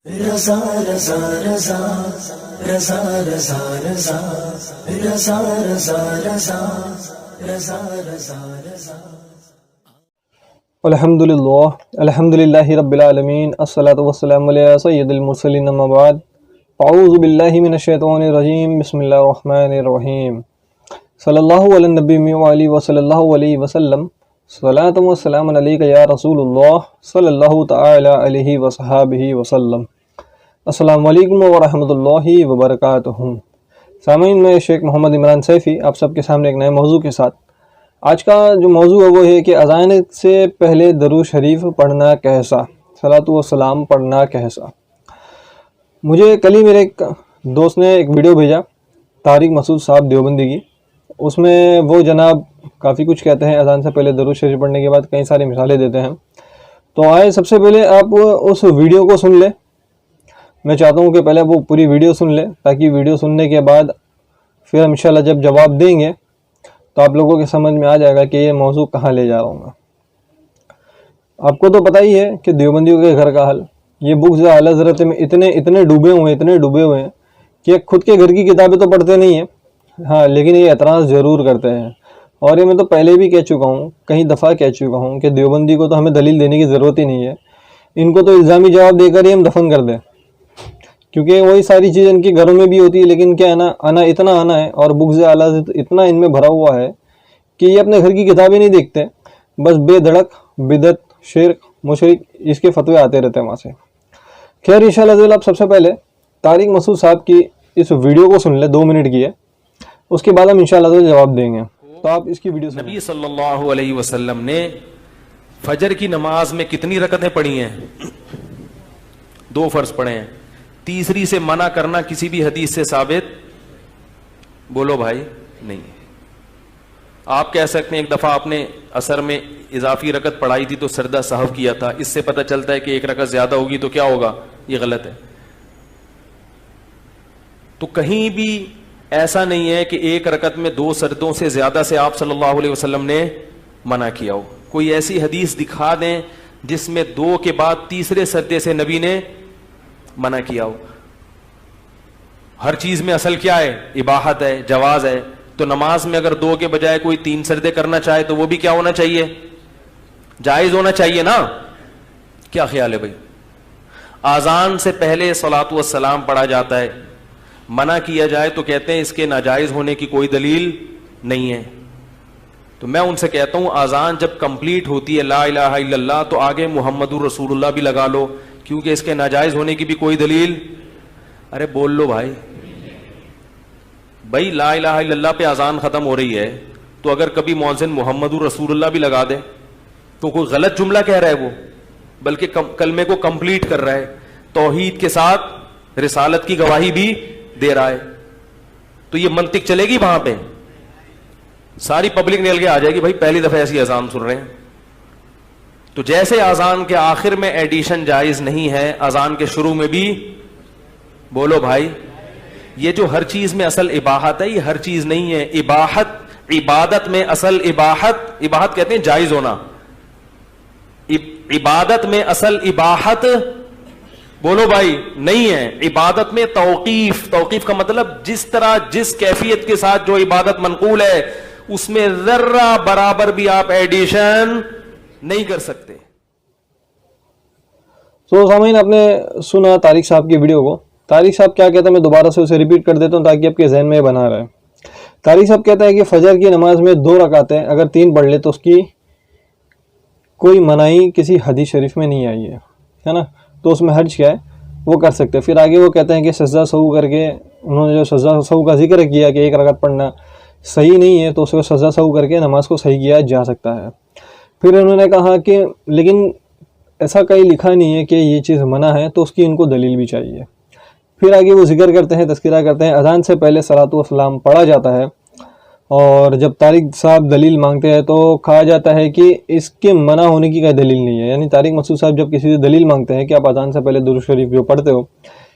رضا رضا رضا رضا رضا رضا رضا رضا رضا رضا رضا رضا الحمدللہ رب العالمین الصلاۃ والسلام علی سید المرسلین اما بعد اعوذ باللہ من الشیطان الرجیم بسم اللہ الرحمن الرحیم صلی اللہ علی النبی وعلیہ وصلی اللہ علیہ وسلم صلاۃ والسلام علیک یا رسول اللہ صلی اللہ تعالی علیہ وصحابہ وسلم۔ السلام علیکم ورحمۃ اللہ وبرکاتہ۔ سامعین، میں شیخ محمد عمران سیفی آپ سب کے سامنے ایک نئے موضوع کے ساتھ۔ آج کا جو موضوع ہے وہ ہے کہ اذان سے پہلے درود شریف پڑھنا کیسا، صلاۃ و سلام پڑھنا کیسا۔ مجھے کل ہی میرے ایک دوست نے ایک ویڈیو بھیجا، طارق مسعود صاحب دیوبندی کی۔ اس میں وہ جناب کافی کچھ کہتے ہیں، اذان سے پہلے درود شریف پڑھنے کے بعد کئی ساری مثالیں دیتے ہیں۔ تو آئے سب سے پہلے آپ اس ویڈیو کو سن لیں۔ میں چاہتا ہوں کہ پہلے وہ پوری ویڈیو سن لیں، تاکہ ویڈیو سننے کے بعد پھر انشاءاللہ جب جواب دیں گے تو آپ لوگوں کے سمجھ میں آ جائے گا کہ یہ موضوع کہاں لے جا رہا ہوں میں۔ آپ کو تو پتہ ہی ہے کہ دیوبندیوں کے گھر کا حل، یہ بکس اعلیٰ حضرت میں اتنے ڈوبے ہوئے ہیں کہ خود کے گھر کی کتابیں تو پڑھتے نہیں ہیں، ہاں، لیکن یہ اعتراض ضرور کرتے ہیں۔ اور یہ میں تو پہلے بھی کہہ چکا ہوں، کئی دفعہ کہہ چکا ہوں کہ دیوبندی کو تو ہمیں دلیل دینے کی ضرورت ہی نہیں ہے، ان کو تو الزامی جواب دے کر ہی ہم دفن کر دیں، کیونکہ وہی ساری چیز ان کے گھروں میں بھی ہوتی ہے۔ لیکن کیا ہے نا، اتنا آنا ہے اور بغض اعلیٰ اتنا ان میں بھرا ہوا ہے کہ یہ اپنے گھر کی کتابیں نہیں دیکھتے، بس بے دھڑک بدعت، شرک، مشرک اس کے فتوے آتے رہتے ہیں وہاں سے۔ خیر انشاءاللہ آپ سب سے پہلے طارق مسعود صاحب کی اس ویڈیو کو سن لیں، 2 منٹ کی ہے، اس کے بعد ہم انشاءاللہ جواب دیں گے۔ تو آپ اس کی ویڈیو سنیں۔ نبی صلی اللہ علیہ وسلم نے فجر کی نماز میں کتنی رکعتیں پڑھی ہیں؟ 2 فرض پڑھے ہیں۔ تیسری سے منع کرنا کسی بھی حدیث سے ثابت بولو بھائی نہیں۔ آپ کہہ سکتے ہیں ایک دفعہ آپ نے عصر میں اضافی رکعت پڑھائی تھی تو سردہ سہو کیا تھا، اس سے پتہ چلتا ہے کہ 1 رکعت زیادہ ہوگی تو کیا ہوگا، یہ غلط ہے۔ تو کہیں بھی ایسا نہیں ہے کہ 1 رکعت میں 2 سردوں سے زیادہ سے آپ صلی اللہ علیہ وسلم نے منع کیا ہو۔ کوئی ایسی حدیث دکھا دیں جس میں 2 کے بعد تیسرے سردے سے نبی نے منع کیا ہو۔ ہر چیز میں اصل کیا ہے، اباحت ہے، جواز ہے۔ تو نماز میں اگر 2 کے بجائے کوئی 3 سردے کرنا چاہے تو وہ بھی کیا ہونا چاہیے، جائز ہونا چاہیے نا۔ کیا خیال ہے بھائی؟ اذان سے پہلے صلاۃ والسلام پڑھا جاتا ہے، منع کیا جائے تو کہتے ہیں اس کے ناجائز ہونے کی کوئی دلیل نہیں ہے۔ تو میں ان سے کہتا ہوں اذان جب کمپلیٹ ہوتی ہے لا الہ الا اللہ تو آگے محمد الرسول اللہ بھی لگا لو، کیونکہ اس کے ناجائز ہونے کی بھی کوئی دلیل، ارے بول لو بھائی لا الہ الا اللہ پہ اذان ختم ہو رہی ہے تو اگر کبھی مؤذن محمد الرسول اللہ بھی لگا دے تو کوئی غلط جملہ کہہ رہا ہے وہ، بلکہ کلمے کو کمپلیٹ کر رہا ہے، توحید کے ساتھ رسالت کی گواہی بھی دے رہا ہے۔ تو یہ منطق چلے گی وہاں پہ، ساری پبلک نکل کے آ جائے گی بھائی پہلی دفعہ ایسی اذان سن رہے ہیں۔ تو جیسے اذان کے آخر میں ایڈیشن جائز نہیں ہے، اذان کے شروع میں بھی بولو بھائی، یہ جو ہر چیز میں اصل اباحت ہے، یہ ہر چیز نہیں ہے۔ اباحت عبادت میں اصل اباحت کہتے ہیں جائز ہونا، عبادت میں اصل اباحت بولو بھائی نہیں ہے۔ عبادت میں توقیف کا مطلب جس طرح جس کیفیت کے ساتھ جو عبادت منقول ہے اس میں ذرہ برابر بھی آپ ایڈیشن نہیں کر سکتے۔ تو سامعین، آپ نے سنا طارق صاحب کی ویڈیو کو۔ طارق صاحب کیا کہتا ہے، میں دوبارہ سے اسے ریپیٹ کر دیتا ہوں تاکہ آپ کے ذہن میں بنا رہے۔ طارق صاحب کہتا ہے کہ فجر کی نماز میں 2 رکعتیں اگر 3 پڑھ لے تو اس کی کوئی منائی کسی حدیث شریف میں نہیں آئی ہے نا، تو اس میں حرج کیا ہے، وہ کر سکتے ہیں۔ پھر آگے وہ کہتے ہیں کہ سجدہ سہو کر کے، انہوں نے جو سجدہ سہو کا ذکر کیا کہ 1 رکعت پڑھنا صحیح نہیں ہے، تو اس کو سجدہ سہو کر کے نماز کو صحیح کیا جا سکتا ہے۔ پھر انہوں نے کہا کہ لیکن ایسا کہیں لکھا نہیں ہے کہ یہ چیز منع ہے، تو اس کی ان کو دلیل بھی چاہیے۔ پھر آگے وہ ذکر کرتے ہیں، تذکرہ کرتے ہیں، اذان سے پہلے صلاۃ والسلام پڑھا جاتا ہے، اور جب طارق صاحب دلیل مانگتے ہیں تو کہا جاتا ہے کہ اس کے منع ہونے کی کوئی دلیل نہیں ہے۔ یعنی طارق مسعود صاحب جب کسی سے دلیل مانگتے ہیں کہ آپ اذان سے پہلے درود شریف جو پڑھتے ہو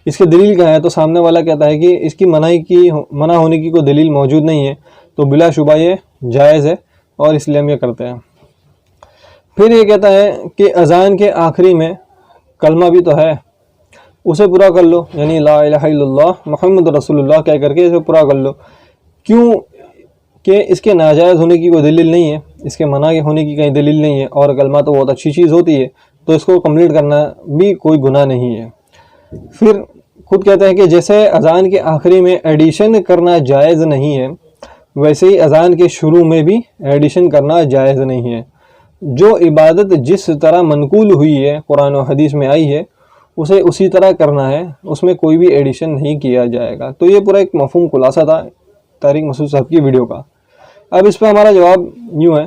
اس کی دلیل کیا ہے، تو سامنے والا کہتا ہے کہ اس کی منع ہونے کی کوئی دلیل موجود نہیں ہے، تو بلا شبہ یہ جائز ہے اور اس لیے ہم یہ کرتے ہیں۔ پھر یہ کہتا ہے کہ اذان کے آخری میں کلمہ بھی تو ہے، اسے پورا کر لو، یعنی لا الہ الا اللہ محمد رسول اللہ کہہ کر کے اسے پورا کر لو، کیوں کہ اس کے ناجائز ہونے کی کوئی دلیل نہیں ہے، اس کے منع کے ہونے کی کہیں دلیل نہیں ہے، اور کلمہ تو بہت اچھی چیز ہوتی ہے، تو اس کو کمپلیٹ کرنا بھی کوئی گناہ نہیں ہے۔ پھر خود کہتے ہیں کہ جیسے اذان کے آخری میں ایڈیشن کرنا جائز نہیں ہے، ویسے ہی اذان کے شروع میں بھی ایڈیشن کرنا جائز نہیں ہے۔ جو عبادت جس طرح منقول ہوئی ہے، قرآن و حدیث میں آئی ہے، اسے اسی طرح کرنا ہے، اس میں کوئی بھی ایڈیشن نہیں کیا جائے گا۔ تو یہ پورا ایک مفہوم خلاصہ تھا طارق مسعود صاحب کی ویڈیو کا۔ اب اس پہ ہمارا جواب یوں ہے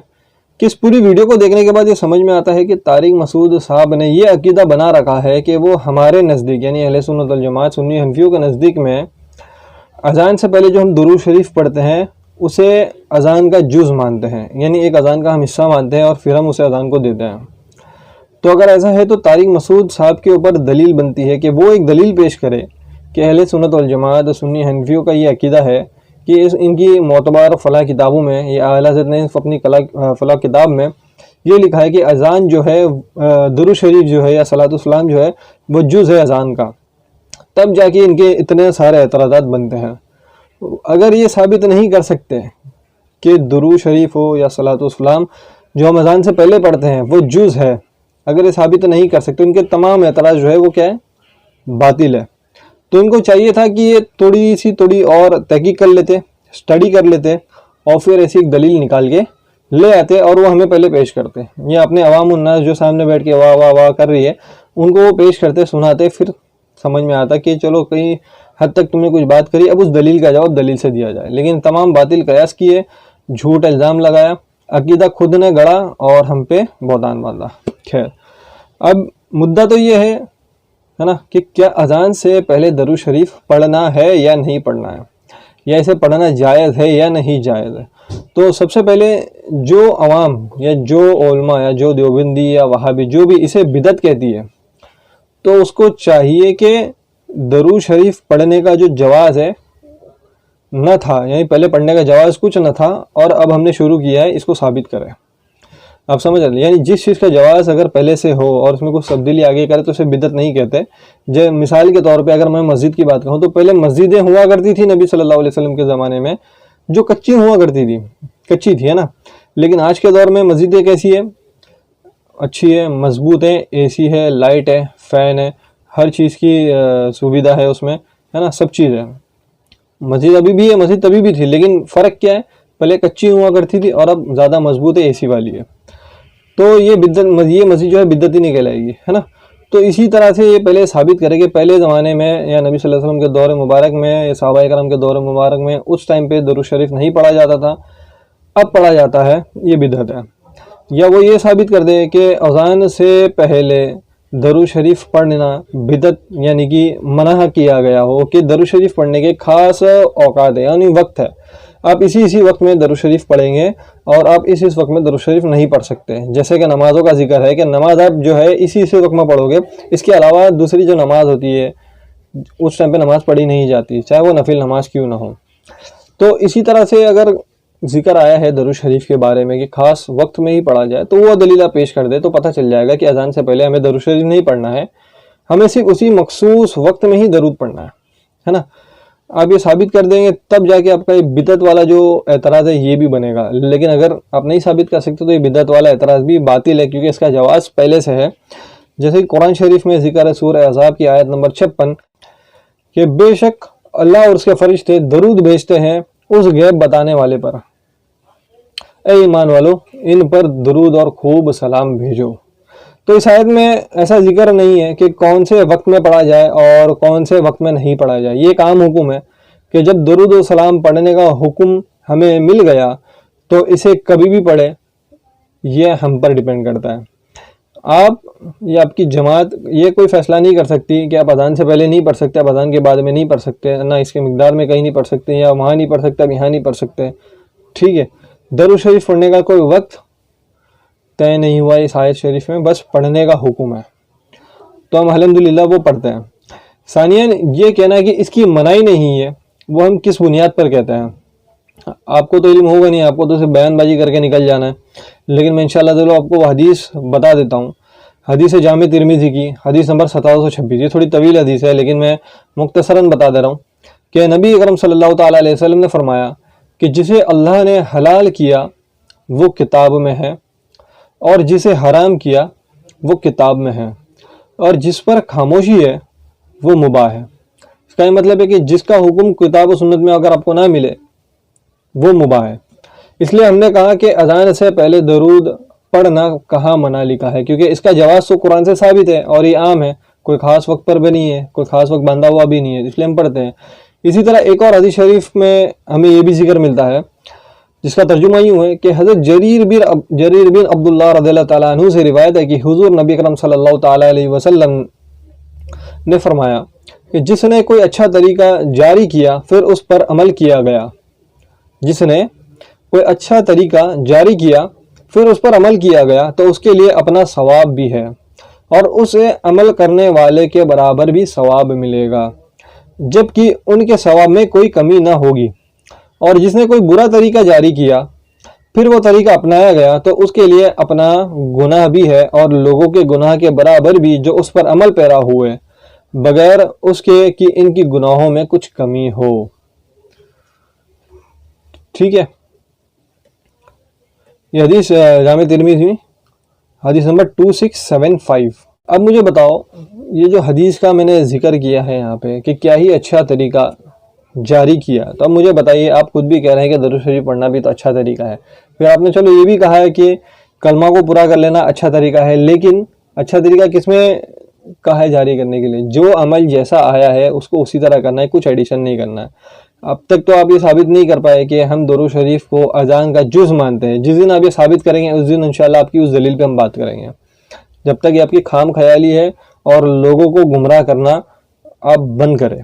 کہ اس پوری ویڈیو کو دیکھنے کے بعد یہ سمجھ میں آتا ہے کہ طارق مسعود صاحب نے یہ عقیدہ بنا رکھا ہے کہ وہ ہمارے نزدیک، یعنی اہل سنت والجماعت سنی حنفیوں کے نزدیک میں اذان سے پہلے جو ہم درود شریف پڑھتے ہیں اسے اذان کا جز مانتے ہیں، یعنی ایک اذان کا ہم حصہ مانتے ہیں اور پھر ہم اسے اذان کو دیتے ہیں۔ تو اگر ایسا ہے تو طارق مسعود صاحب کے اوپر دلیل بنتی ہے کہ وہ ایک دلیل پیش کرے کہ اہل سنت والجماعت سنی حنفیوں کا یہ عقیدہ ہے کہ ان کی معتبر فلاں کتابوں میں، یہ اعلیٰ حضرت نے اپنی فلاں کتاب میں یہ لکھا ہے کہ اذان جو ہے، درود شریف جو ہے یا صلاۃ السلام جو ہے وہ جز ہے اذان کا، تب جا کے ان کے اتنے سارے اعتراضات بنتے ہیں۔ اگر یہ ثابت نہیں کر سکتے کہ درود شریف ہو یا صلاۃ السلام جو ہم اذان سے پہلے پڑھتے ہیں وہ جز ہے، اگر یہ ثابت نہیں کر سکتے، ان کے تمام اعتراض جو ہے وہ کیا ہے؟ باطل ہے۔ تو ان کو چاہیے تھا کہ یہ تھوڑی اور تحقیق کر لیتے، اسٹڈی کر لیتے، اور پھر ایسی ایک دلیل نکال کے لے آتے اور وہ ہمیں پہلے پیش کرتے۔ یہ اپنے عوام الناس جو سامنے بیٹھ کے واہ واہ واہ کر رہی ہے ان کو وہ پیش کرتے، سناتے، پھر سمجھ میں آتا کہ چلو کئی حد تک تم نے کچھ بات کری، اب اس دلیل کا جواب دلیل سے دیا جائے۔ لیکن تمام باطل قیاس کیے، جھوٹ الزام لگایا، عقیدہ خود نے گڑا اور ہم پہ بہتان باندھا۔ خیر، اب مدعا تو یہ ہے نا کہ کیا اذان سے پہلے درود شریف پڑھنا ہے یا نہیں پڑھنا ہے، یا اسے پڑھنا جائز ہے یا نہیں جائز ہے۔ تو سب سے پہلے جو عوام یا جو علماء یا جو دیوبندی یا وہابی جو بھی اسے بدعت کہتی ہے، تو اس کو چاہیے کہ درود شریف پڑھنے کا جو جواز ہے نہ تھا، یعنی پہلے پڑھنے کا جواز کچھ نہ تھا اور اب ہم نے شروع کیا ہے، اس کو ثابت کرے۔ آپ سمجھ رہے ہیں، یعنی جس چیز کا جواز اگر پہلے سے ہو اور اس میں کچھ تبدیلی آگے کرے تو اسے بدعت نہیں کہتے۔ مثال کے طور پہ اگر میں مسجد کی بات کروں تو پہلے مسجدیں ہوا کرتی تھی نبی صلی اللہ علیہ وسلم کے زمانے میں، جو کچی ہوا کرتی تھی، کچی تھی، ہے نا۔ لیکن آج کے دور میں مسجدیں کیسی ہے؟ اچھی ہے، مضبوط ہے، اے سی ہے، لائٹ ہے، فین ہے، ہر چیز کی سویدھا ہے اس میں، ہے نا، سب چیز ہے۔ مسجد ابھی بھی ہے، مسجد تبھی بھی تھی، لیکن فرق کیا ہے؟ پہلے کچی ہوا کرتی تھی اور اب زیادہ مضبوط ہے، اے سی والی ہے۔ تو یہ مسجد جو ہے بدعت ہی نہیں کہلائے گی، ہے نا۔ تو اسی طرح سے یہ پہلے ثابت کرے کہ پہلے زمانے میں یا نبی صلی اللہ علیہ وسلم کے دور مبارک میں یا صحابہ کرام کے دور مبارک میں اس ٹائم پہ درود شریف نہیں پڑھا جاتا تھا، اب پڑھا جاتا ہے، یہ بدعت ہے۔ یا وہ یہ ثابت کر دے کہ اذان سے پہلے درود شریف پڑھنا بدعت، یعنی کہ منع کیا گیا ہو کہ درود شریف پڑھنے کے خاص اوقات ہے، یعنی وقت ہے، آپ اسی وقت میں درود شریف پڑھیں گے اور آپ اس وقت میں درود شریف نہیں پڑھ سکتے۔ جیسے کہ نمازوں کا ذکر ہے کہ نماز آپ جو ہے اسی وقت میں پڑھو گے، اس کے علاوہ دوسری جو نماز ہوتی ہے اس ٹائم پہ نماز پڑھی نہیں جاتی، چاہے وہ نفل نماز کیوں نہ ہو۔ تو اسی طرح سے اگر ذکر آیا ہے درود شریف کے بارے میں کہ خاص وقت میں ہی پڑھا جائے تو وہ دلیلہ پیش کر دے تو پتہ چل جائے گا کہ اذان سے پہلے ہمیں درود شریف نہیں پڑھنا ہے، ہمیں صرف اسی مخصوص وقت میں ہی درود پڑھنا ہے نا۔ آپ یہ ثابت کر دیں گے تب جا کے آپ کا یہ بدعت والا جو اعتراض ہے یہ بھی بنے گا، لیکن اگر آپ نہیں ثابت کر سکتے تو یہ بدعت والا اعتراض بھی باطل ہے، کیونکہ اس کا جواز پہلے سے ہے۔ جیسے کہ قرآن شریف میں ذکر ہے سورہ احزاب کی آیت نمبر 56 کہ بے شک اللہ اور اس کے فرشتے درود بھیجتے ہیں اس غیب بتانے والے پر، اے ایمان والو ان پر درود اور خوب سلام بھیجو۔ تو اس آیت میں ایسا ذکر نہیں ہے کہ کون سے وقت میں پڑھا جائے اور کون سے وقت میں نہیں پڑھا جائے، یہ ایک عام حکم ہے کہ جب درود و سلام پڑھنے کا حکم ہمیں مل گیا تو اسے کبھی بھی پڑھے، یہ ہم پر ڈیپینڈ کرتا ہے۔ آپ یا آپ کی جماعت یہ کوئی فیصلہ نہیں کر سکتی کہ آپ اذان سے پہلے نہیں پڑھ سکتے، آپ اذان کے بعد میں نہیں پڑھ سکتے، نہ اس کے مقدار میں کہیں نہیں پڑھ سکتے، یا وہاں نہیں پڑھ سکتے، یہاں نہیں پڑھ سکتے، ٹھیک ہے۔ درود شریف پڑھنے کا کوئی وقت طے نہیں ہوا اس آیت شریف میں، بس پڑھنے کا حکم ہے تو ہم الحمدللہ وہ پڑھتے ہیں۔ ثانیاً یہ کہنا کہ اس کی منائی نہیں ہے، وہ ہم کس بنیاد پر کہتے ہیں؟ آپ کو تو علم ہوگا نہیں، آپ کو تو صرف بیان بازی کر کے نکل جانا ہے، لیکن میں انشاءاللہ تعالی آپ کو وہ حدیث بتا دیتا ہوں۔ حدیث جامع ترمذی کی حدیث نمبر 1726. یہ تھوڑی طویل حدیث ہے لیکن میں مختصراً بتا دے رہا ہوں کہ نبی اکرم صلی اللہ تعالیٰ علیہ وسلم نے فرمایا کہ جسے اللہ نے حلال کیا وہ کتاب میں ہے، اور جسے حرام کیا وہ کتاب میں ہے، اور جس پر خاموشی ہے وہ مباح ہے. اس کا یہ مطلب ہے کہ جس کا حکم کتاب و سنت میں اگر آپ کو نہ ملے وہ مباح ہے. اس لیے ہم نے کہا کہ اذان سے پہلے درود پڑھنا کہاں منع لکھا ہے، کیونکہ اس کا جواز تو قرآن سے ثابت ہے اور یہ عام ہے، کوئی خاص وقت پر بھی نہیں ہے، کوئی خاص وقت باندھا ہوا بھی نہیں ہے، اس لیے ہم پڑھتے ہیں. اسی طرح ایک اور حدیث شریف میں ہمیں یہ بھی ذکر ملتا ہے جس کا ترجمہ یوں ہے کہ حضرت جریر بن عبداللہ رضی اللہ تعالیٰ عنہ سے روایت ہے کہ حضور نبی اکرم صلی اللہ تعالیٰ علیہ وسلم نے فرمایا کہ جس نے کوئی اچھا طریقہ جاری کیا پھر اس پر عمل کیا گیا، جس نے کوئی اچھا طریقہ جاری کیا پھر اس پر عمل کیا گیا تو اس کے لیے اپنا ثواب بھی ہے اور اسے عمل کرنے والے کے برابر بھی ثواب ملے گا، جبکہ ان کے ثواب میں کوئی کمی نہ ہوگی. اور جس نے کوئی برا طریقہ جاری کیا پھر وہ طریقہ اپنایا گیا تو اس کے لیے اپنا گناہ بھی ہے اور لوگوں کے گناہ کے برابر بھی جو اس پر عمل پیرا ہوئے، بغیر اس کے کہ ان کی گناہوں میں کچھ کمی ہو. ٹھیک ہے، یہ حدیث جامع ترمذی حدیث نمبر 2675. اب مجھے بتاؤ یہ جو حدیث کا میں نے ذکر کیا ہے یہاں پہ کہ کیا ہی اچھا طریقہ جاری کیا، تو اب مجھے بتائیے، آپ خود بھی کہہ رہے ہیں کہ درود شریف پڑھنا بھی تو اچھا طریقہ ہے، پھر آپ نے چلو یہ بھی کہا ہے کہ کلمہ کو پورا کر لینا اچھا طریقہ ہے، لیکن اچھا طریقہ کس میں کہا ہے جاری کرنے کے لیے؟ جو عمل جیسا آیا ہے اس کو اسی طرح کرنا ہے، کچھ ایڈیشن نہیں کرنا ہے. اب تک تو آپ یہ ثابت نہیں کر پائے کہ ہم درود شریف کو اذان کا جز مانتے ہیں. جس دن آپ یہ ثابت کریں گے اس دن انشاءاللہ آپ کی اس دلیل پہ ہم بات کریں گے. جب تک یہ آپ کی خام خیالی ہے اور لوگوں کو گمراہ کرنا آپ بند کریں.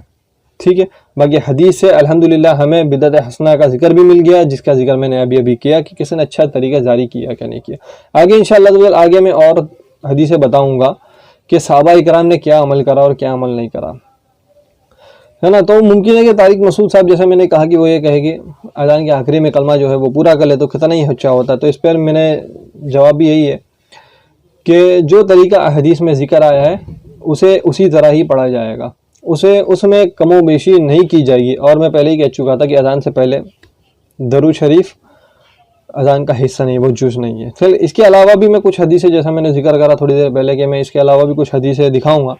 ٹھیک ہے، باقی حدیث سے الحمدللہ ہمیں بدعت حسنہ کا ذکر بھی مل گیا، جس کا ذکر میں نے ابھی کیا کہ کسی نے اچھا طریقہ جاری کیا کیا نہیں کیا. آگے انشاءاللہ آگے میں اور حدیثیں بتاؤں گا کہ صحابہ اکرام نے کیا عمل کرا اور کیا عمل نہیں کرا، ہے نا. تو ممکن ہے کہ طارق مسعود صاحب جیسے میں نے کہا کہ وہ یہ کہے کہ اذان کے آخری میں کلمہ جو ہے وہ پورا کر لے تو کتنا ہی اچھا ہوتا. تو اس پر میں نے جواب بھی یہی ہے کہ جو طریقہ حدیث میں ذکر آیا ہے اسے اسی طرح ہی پڑھا جائے گا، اس میں کم و بیشی نہیں کی جائے گی. اور میں پہلے ہی کہہ چکا تھا کہ اذان سے پہلے درود شریف اذان کا حصہ نہیں، وہ جز نہیں ہے. پھر اس کے علاوہ بھی میں کچھ حدیثیں جیسا میں نے ذکر کرا تھوڑی دیر پہلے کہ میں اس کے علاوہ بھی کچھ حدیثیں دکھاؤں گا.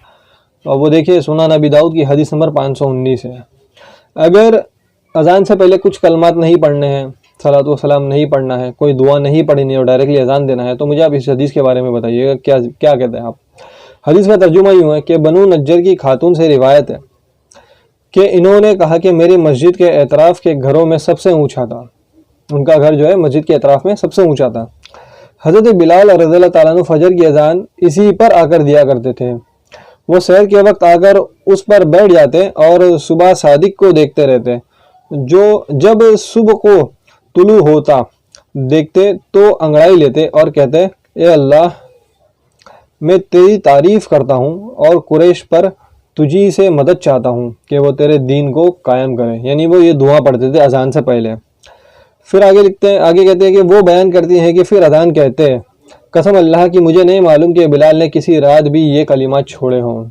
اور وہ دیکھیے سنن ابی داؤد کی حدیث نمبر 519 ہے. اگر اذان سے پہلے کچھ کلمات نہیں پڑھنے ہیں، صلاۃ و سلام نہیں پڑھنا ہے، کوئی دعا نہیں پڑھنی اور ڈائریکٹلی اذان دینا ہے، تو مجھے آپ اس حدیث کے بارے میں بتائیے گا کیا کہتے ہیں آپ. حدیث کا ترجمہ یوں ہے کہ بنو نجر کی خاتون سے روایت ہے کہ انہوں نے کہا کہ میری مسجد کے اطراف کے گھروں میں سب سے اونچا تھا، ان کا گھر جو ہے مسجد کے اطراف میں سب سے اونچا تھا. حضرت بلال رضی اللہ تعالیٰ عنہ فجر کی اذان اسی پر آ کر دیا کرتے تھے. وہ سحر کے وقت آ کر اس پر بیٹھ جاتے اور صبح صادق کو دیکھتے رہتے. جب صبح کو طلوع ہوتا دیکھتے تو انگڑائی لیتے اور کہتے، اے اللہ میں تیری تعریف کرتا ہوں اور قریش پر تجھی سے مدد چاہتا ہوں کہ وہ تیرے دین کو قائم کرے. یعنی وہ یہ دعا پڑھتے تھے اذان سے پہلے. پھر آگے کہتے ہیں کہ وہ بیان کرتی ہیں کہ پھر اذان کہتے، قسم اللہ کی مجھے نہیں معلوم کہ بلال نے کسی رات بھی یہ کلمات چھوڑے ہوں.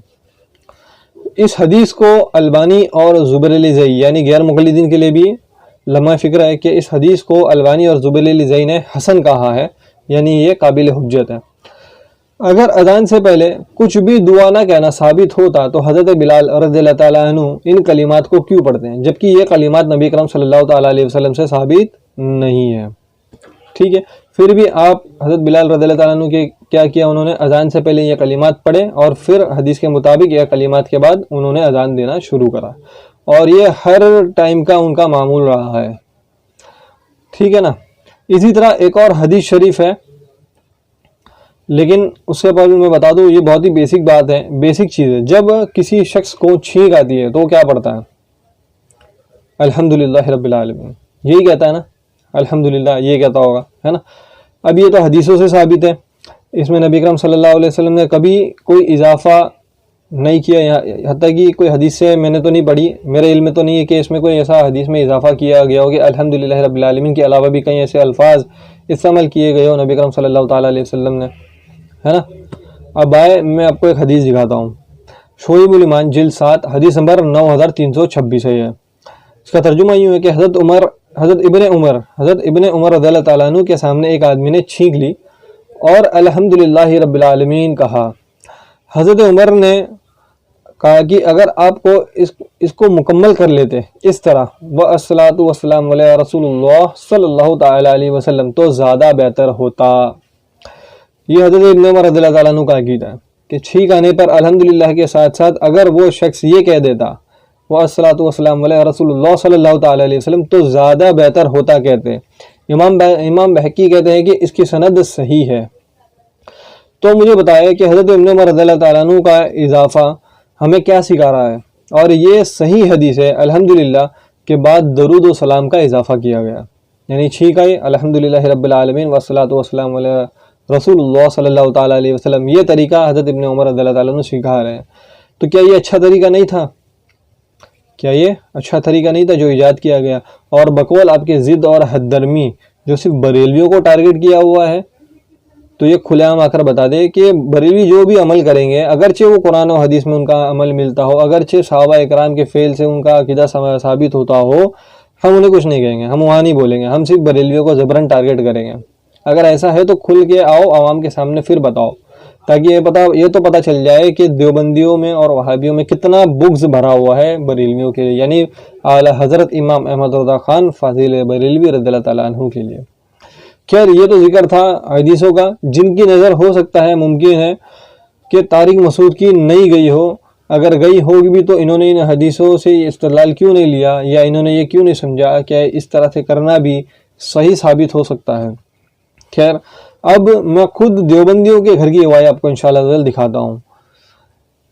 اس حدیث کو البانی اور زبیرلزئی یعنی غیر مقلدین کے لیے بھی لمحہ فکر ہے کہ اس حدیث کو البانی اور زبیرلزئی نے حسن کہا ہے، یعنی یہ قابل حجت ہے. اگر اذان سے پہلے کچھ بھی دعا نہ کہنا ثابت ہوتا تو حضرت بلال رضی اللہ تعالیٰ عنہ ان کلمات کو کیوں پڑھتے ہیں، جبکہ یہ کلمات نبی اکرم صلی اللہ تعالیٰ علیہ وسلم سے ثابت نہیں ہے. ٹھیک ہے، پھر بھی آپ حضرت بلال رضی اللہ تعالیٰ عنہ کے کیا کیا، انہوں نے اذان سے پہلے یہ کلمات پڑھے اور پھر حدیث کے مطابق یہ کلمات کے بعد انہوں نے اذان دینا شروع کرا، اور یہ ہر ٹائم کا ان کا معمول رہا ہے. ٹھیک ہے نا. اسی طرح ایک اور حدیث شریف ہے، لیکن اس سے پہلے میں بتا دوں یہ بہت ہی بیسک بات ہے، بیسک چیز ہے. جب کسی شخص کو چھینک آتی ہے تو وہ کیا پڑھتا ہے؟ الحمدللہ رب العالمین، یہی کہتا ہے نا، الحمدللہ یہ کہتا ہوگا، ہے نا. اب یہ تو حدیثوں سے ثابت ہے، اس میں نبی اکرم صلی اللہ علیہ وسلم نے کبھی کوئی اضافہ نہیں کیا، حتیٰ کہ کوئی حدیث سے میں نے تو نہیں پڑھی، میرے علم میں تو نہیں ہے کہ اس میں کوئی ایسا حدیث میں اضافہ کیا گیا ہو کہ الحمدللہ رب العالمین کے علاوہ بھی کئی ایسے الفاظ استعمال کیے گئے ہو نبی اکرم صلی اللہ تعالیٰ علیہ وسلم نے، ہے نا. اب آئے میں آپ کو ایک حدیث دکھاتا ہوں. شعیب الایمان جلد 7 حدیث نمبر 9326 ہے. اس کا ترجمہ یوں ہے کہ حضرت ابن عمر رضی اللہ تعالیٰ عنہ کے سامنے ایک آدمی نے چھینک لی اور الحمدللہ رب العالمین کہا. حضرت عمر نے کہا کہ اگر آپ کو اس کو مکمل کر لیتے اس طرح والصلاۃ والسلام علی رسول اللہ صلی اللہ تعالی علیہ وسلم تو زیادہ بہتر ہوتا. یہ حضرت ابن عمر رضی اللہ تعالیٰ عنہ کا عقیدہ ہے کہ چھینک آنے پر الحمدللہ کے ساتھ ساتھ اگر وہ شخص یہ کہہ دیتا والصلاۃ والسلام علی رسول اللہ صلی اللہ تعالی علیہ وسلم تو زیادہ بہتر ہوتا کہتے. امام بحقی کہتے ہیں کہ اس کی سند صحیح ہے. تو مجھے بتایا کہ حضرت ابن عمر رضی اللہ تعالیٰ عنہ کا اضافہ ہمیں کیا سکھا رہا ہے, اور یہ صحیح حدیث ہے. الحمدللہ کے بعد درود و سلام کا اضافہ کیا گیا, یعنی چھینک آئی الحمدللہ رب العالمین والصلاۃ والسلام علی رسول اللہ صلی اللہ تعالیٰ علیہ وسلم. یہ طریقہ حضرت ابن عمر رضی اللہ تعالیٰ عنہ سکھا رہے ہیں. تو کیا یہ اچھا طریقہ نہیں تھا؟ جو ایجاد کیا گیا؟ اور بقول آپ کے ضد اور حد درمی جو صرف بریلویوں کو ٹارگٹ کیا ہوا ہے, تو یہ کھلے عام آ کر بتا دے کہ بریلوی جو بھی عمل کریں گے اگرچہ وہ قرآن و حدیث میں ان کا عمل ملتا ہو, اگرچہ صحابہ اکرام کے فعل سے ان کا عقیدہ ثابت ہوتا ہو, ہم انہیں کچھ نہیں کہیں گے, ہم وہاں نہیں بولیں گے, ہم صرف بریلویوں کو زبرن ٹارگٹ کریں گے. اگر ایسا ہے تو کھل کے آؤ عوام کے سامنے پھر بتاؤ, تاکہ یہ تو پتہ چل جائے کہ دیوبندیوں میں اور وہابیوں میں کتنا بغض بھرا ہوا ہے بریلویوں کے لیے, یعنی اعلی حضرت امام احمد رضا خان فاضل بریلوی رضی اللہ تعالیٰ عنہ کے لیے. خیر, یہ تو ذکر تھا حدیثوں کا جن کی نظر ہو سکتا ہے ممکن ہے کہ طارق مسعود کی نہیں گئی ہو. اگر گئی ہوگی بھی تو انہوں نے ان حدیثوں سے استدلال کیوں نہیں لیا, یا انہوں نے یہ کیوں نہیں سمجھا کہ اس طرح سے کرنا بھی صحیح ثابت ہو سکتا ہے. خیر, اب میں خود دیوبندیوں کے گھر کی گواہی آپ کو انشاءاللہ دکھاتا ہوں.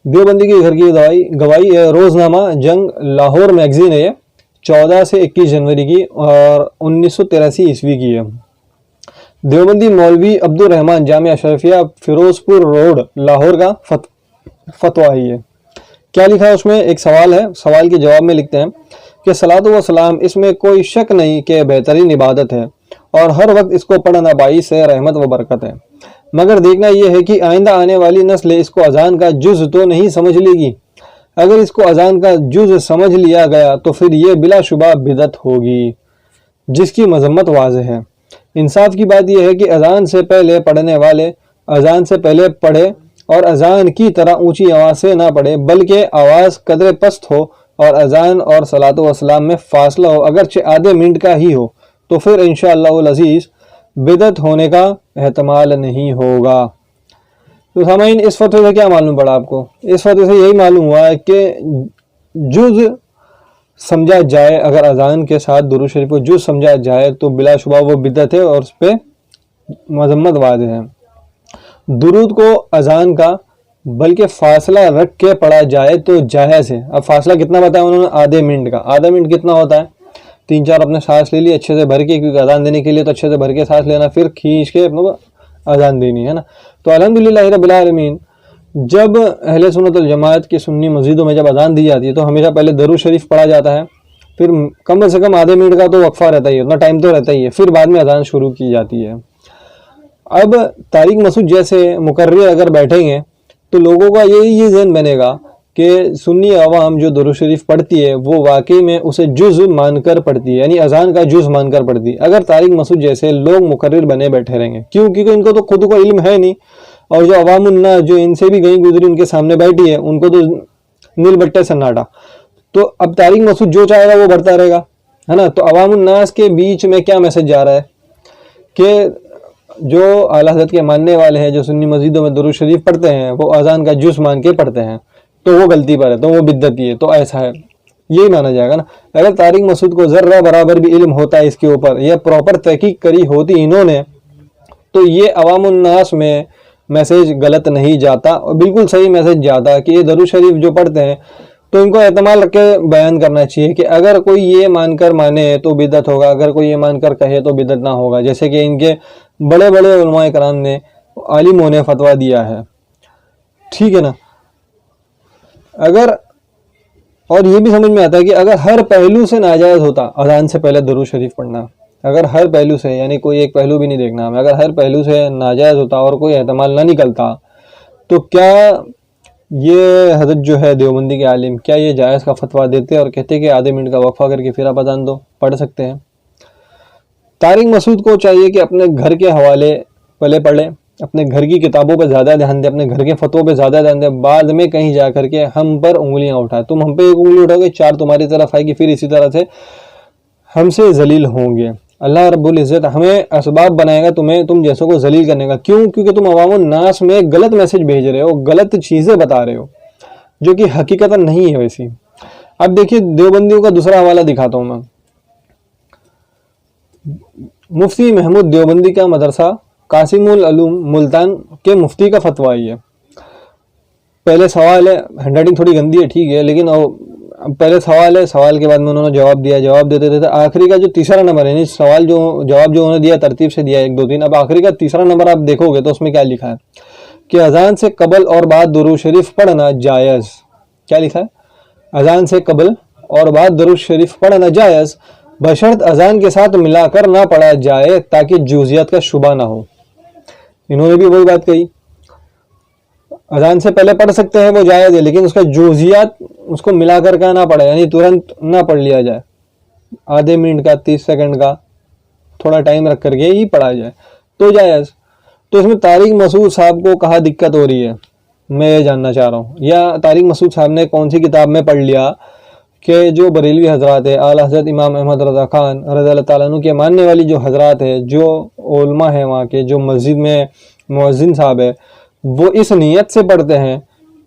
دیوبندی کے گھر کی گواہی روزنامہ جنگ لاہور میگزین ہے, 14 سے 21 جنوری کی اور 1983 عیسوی کی ہے. دیوبندی مولوی عبد الرحمن جامعہ اشرفیہ فیروز پور روڈ لاہور کا فتویٰ ہے. کیا لکھا ہے اس میں؟ ایک سوال ہے, سوال کے جواب میں لکھتے ہیں کہ صلاۃ و سلام اس میں کوئی شک نہیں کہ بہترین عبادت ہے اور ہر وقت اس کو پڑھنا باعث رحمت و برکت ہے, مگر دیکھنا یہ ہے کہ آئندہ آنے والی نسل اس کو اذان کا جز تو نہیں سمجھ لے گی. اگر اس کو اذان کا جز سمجھ لیا گیا تو پھر یہ بلا شبہ بدعت ہوگی جس کی مذمت واضح ہے. انصاف کی بات یہ ہے کہ اذان سے پہلے پڑھنے والے اذان سے پہلے پڑھے اور اذان کی طرح اونچی آواز سے نہ پڑھے, بلکہ آواز قدر پست ہو اور اذان اور صلاۃ و سلام میں فاصلہ ہو, اگرچہ آدھے منٹ کا ہی ہو, تو پھر انشاءاللہ العزیز بدعت ہونے کا احتمال نہیں ہوگا. تو سامعین, اس فتوے سے کیا معلوم پڑا آپ کو؟ اس فتوے سے یہی معلوم ہوا ہے کہ جز سمجھا جائے, اگر اذان کے ساتھ درود شریف کو جز سمجھا جائے تو بلا شبہ وہ بدعت ہے اور اس پہ مذمت واضح ہے. درود کو اذان کا بلکہ فاصلہ رکھ کے پڑھا جائے تو جائز ہے. اب فاصلہ کتنا بتایا انہوں نے؟ آدھے منٹ کا. آدھا منٹ کتنا ہوتا ہے؟ 3-4 اپنے سانس لے لی اچھے سے بھر کے, کیونکہ اذان دینے کے لیے تو اچھے سے بھر کے سانس لینا, پھر کھینچ کے اپنے کو اذان دینی ہے نا. تو الحمدللہ رب العالمین, جب اہل سنت الجماعت کی سنی مسجدوں میں جب اذان دی جاتی ہے تو ہمیشہ پہلے درود شریف پڑھا جاتا ہے, پھر کم سے کم آدھے منٹ کا تو وقفہ رہتا ہی ہے, اتنا ٹائم تو رہتا ہی ہے, پھر بعد میں اذان شروع کی جاتی ہے. اب طارق مسعود جیسے مقرر اگر بیٹھیں گے تو لوگوں کا یہ ذہن بنے گا کہ سنی عوام جو درود شریف پڑھتی ہے وہ واقعی میں اسے جز مان کر پڑھتی ہے, یعنی اذان کا جز مان کر پڑھتی ہے. اگر طارق مسعود جیسے لوگ مقرر بنے بیٹھے رہیں گے, کیونکہ ان کو تو خود کو علم ہے نہیں, اور جو عوام الناس جو ان سے بھی گئی گزری ان کے سامنے بیٹھی ہے ان کو تو نیل بٹے سناٹا, تو اب طارق مسعود جو چاہے گا وہ بڑھتا رہے گا, ہے نا. تو عوام الناس کے بیچ میں کیا میسج جا رہا ہے کہ جو اعلیٰ حضرت کے ماننے والے ہیں, جو سنی مسجدوں میں درود شریف پڑھتے ہیں, وہ اذان کا جز مان کے پڑھتے ہیں, تو وہ غلطی پر ہے, تو وہ بدعتی ہے, تو ایسا ہے, یہی مانا جائے گا نا. اگر طارق مسعود کو ذرہ برابر بھی علم ہوتا ہے اس کے اوپر, یا پراپر تحقیق کری ہوتی انہوں نے, تو یہ عوام الناس میں میسیج غلط نہیں جاتا, اور بالکل صحیح میسیج جاتا کہ یہ درود شریف جو پڑھتے ہیں تو ان کو احتمال رکھ کے بیان کرنا چاہیے کہ اگر کوئی یہ مان کر مانے تو بدعت ہوگا, اگر کوئی یہ مان کر کہے تو بدعت نہ ہوگا, جیسے کہ ان کے بڑے بڑے علماء کرام نے, عالموں نے فتویٰ دیا ہے. ٹھیک ہے نا. اگر اور یہ بھی سمجھ میں آتا ہے کہ اگر ہر پہلو سے ناجائز ہوتا اذان سے پہلے درود شریف پڑھنا, اگر ہر پہلو سے, یعنی کوئی ایک پہلو بھی نہیں دیکھنا ہمیں, اگر ہر پہلو سے ناجائز ہوتا اور کوئی احتمال نہ نکلتا تو کیا یہ حضرت جو ہے دیوبندی کے عالم کیا یہ جائز کا فتویٰ دیتے اور کہتے کہ آدھے منٹ کا وقفہ کر کے پھر آپ اذان دو، پڑھ سکتے ہیں؟ طارق مسعود کو چاہیے کہ اپنے گھر کے حوالے پہلے پڑھے، اپنے گھر کی کتابوں پہ زیادہ دھیان دے، اپنے گھر کے فتووں پہ زیادہ دھیان دے، بعد میں کہیں جا کر کے ہم پر انگلیاں اٹھائے۔ تم ہم پہ ایک انگلی اٹھاؤ گے، 4 تمہاری طرف آئے گی، پھر اسی طرح سے ہم سے ذلیل ہوں گے۔ اللہ رب العزت ہمیں اسباب بنائے گا تم جیسوں کو ذلیل کرنے کا۔ کیوں؟ کیونکہ تم عوام الناس میں غلط میسج بھیج رہے ہو، غلط چیزیں بتا رہے ہو جو کہ حقیقت نہیں ہے ویسی۔ اب دیکھیے دیوبندیوں کا دوسرا حوالہ دکھاتا ہوں میں۔ مفتی محمود دیوبندی کا مدرسہ قاسم العلوم ملتان کے مفتی کا فتویٰ ہے۔ پہلے سوال ہے، ہینڈ رائٹنگ تھوڑی گندی ہے ٹھیک ہے، لیکن پہلے سوال ہے، سوال کے بعد میں انہوں نے جواب دیا، جواب دیتے دیتے آخری کا جو تیسرا نمبر ہے، سوال جو جواب جو انہوں نے دیا ترتیب سے دیا 1 2 3، اب آخری کا تیسرا نمبر آپ دیکھو گے تو اس میں کیا لکھا ہے کہ اذان سے قبل اور بعد درود شریف پڑھنا جائز۔ کیا لکھا ہے؟ اذان سے قبل اور بعد درود شریف پڑھنا جائز، بشرط اذان کے ساتھ ملا کر نہ پڑھا جائے تاکہ جزئیات کا شبہ نہ ہو۔ انہوں نے بھی وہی بات کہی، اذان سے پہلے پڑھ سکتے ہیں وہ جائز ہے، لیکن اس کا جزئیات اس کو ملا کر کا نہ پڑھے، یعنی ترنت نہ پڑھ لیا جائے، آدھے منٹ کا 30 سیکنڈ کا تھوڑا ٹائم رکھ کر کے ہی پڑھا جائے تو جائز۔ تو اس میں طارق مسعود صاحب کو کہاں دقت ہو رہی ہے میں یہ جاننا چاہ رہا ہوں، یا طارق مسعود صاحب نے کون سی کتاب میں پڑھ لیا کہ جو بریلوی حضرات ہے، اعلیٰ حضرت امام احمد رضا خان رضی اللہ تعالیٰ عنہ کے ماننے والی جو حضرات ہے، جو علماء ہیں وہاں کے، جو مسجد میں مؤذن صاحب ہے، وہ اس نیت سے پڑھتے ہیں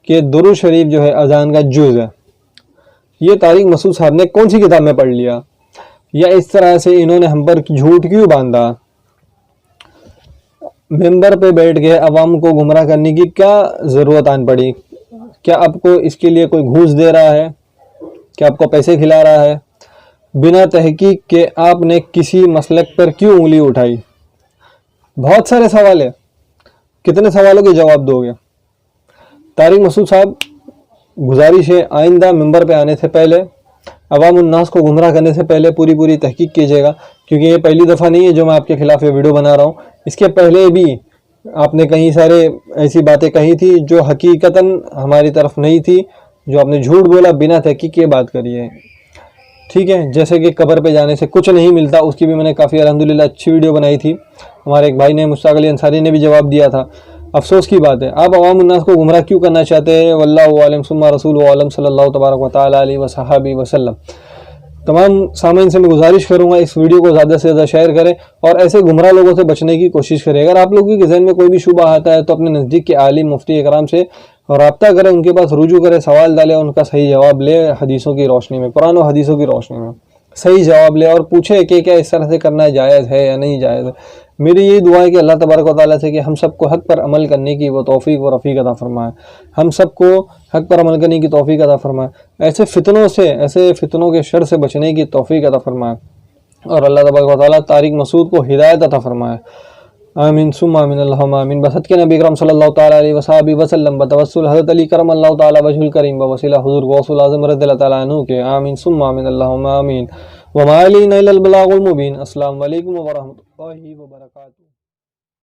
کہ درود شریف جو ہے اذان کا جز ہے۔ یہ طارق مسعود صاحب نے کون سی کتاب میں پڑھ لیا؟ یا اس طرح سے انہوں نے ہم پر جھوٹ کیوں باندھا؟ ممبر پہ بیٹھ کے عوام کو گمراہ کرنے کی کیا ضرورت آن پڑی؟ کیا آپ کو اس کے لیے کوئی گھوس دے رہا ہے؟ کیا آپ کو پیسے کھلا رہا ہے؟ بنا تحقیق کے آپ نے کسی مسلک پر کیوں انگلی اٹھائی؟ بہت سارے سوال ہیں، کتنے سوالوں کے جواب دو گے؟ طارق مسعود صاحب گزارش ہے آئندہ ممبر پہ آنے سے پہلے، عوام الناس کو گمراہ کرنے سے پہلے پوری تحقیق کیجیے گا، کیونکہ یہ پہلی دفعہ نہیں ہے جو میں آپ کے خلاف یہ ویڈیو بنا رہا ہوں۔ اس کے پہلے بھی آپ نے کئی سارے ایسی باتیں کہی تھی جو حقیقتاً ہماری طرف نہیں تھی، جو آپ نے جھوٹ بولا، بنا تحقیق کے بات کری ہے ٹھیک ہے۔ جیسے کہ قبر پہ جانے سے کچھ نہیں ملتا، اس کی بھی میں نے کافی الحمدللہ اچھی ویڈیو بنائی تھی، ہمارے ایک بھائی نے مشتاق علی انصاری نے بھی جواب دیا تھا۔ افسوس کی بات ہے آپ عوام الناس کو گمراہ کیوں کرنا چاہتے ہیں؟ واللہ عالم ثم رسول عالم صلی اللہ تبارک و تعالی علیہ وصحبہ وسلم۔ تمام سامعین سے میں گزارش کروں گا اس ویڈیو کو زیادہ سے زیادہ شیئر کریں اور ایسے گمراہ لوگوں سے بچنے کی کوشش کریں۔ اگر آپ لوگوں کے ذہن میں کوئی بھی شبہ آتا ہے تو اپنے نزدیک کے عالم مفتی اکرام سے رابطہ کریں، ان کے پاس رجوع کریں، سوال ڈالیں، ان کا صحیح جواب لے، حدیثوں کی روشنی میں، قرآن و حدیثوں کی روشنی میں صحیح جواب لے اور پوچھے کہ کیا اس طرح سے کرنا جائز ہے یا نہیں جائز ہے۔ میری یہی دعا ہے کہ اللہ تبارک و تعالیٰ سے کہ ہم سب کو حق پر عمل کرنے کی وہ توفیق و رفیق عطا فرمائے، ہم سب کو حق پر عمل کرنے کی توفیق عطا فرمائے، ایسے فتنوں کے شر سے بچنے کی توفیق عطا فرمائے، اور اللہ تبارک و تعالیٰ طارق مسعود کو ہدایت عطا فرمائے۔ آمین ثم آمین اللہم آمین۔ بصدق نبی اکرم صلی اللہ تعالیٰ علیہ وصحبہ وسلم، بتوسل حضرت علی کرم اللہ تعالیٰ وجہ الکریم، بوسیلہ حضور غوث الاعظم رضی اللہ تعالیٰ عنہ کے، آمین ثم آمین اللہم آمین۔ وما علینا الا البلاغ المبین۔ السلام علیکم ورحمۃ اللہ وبرکاتہ۔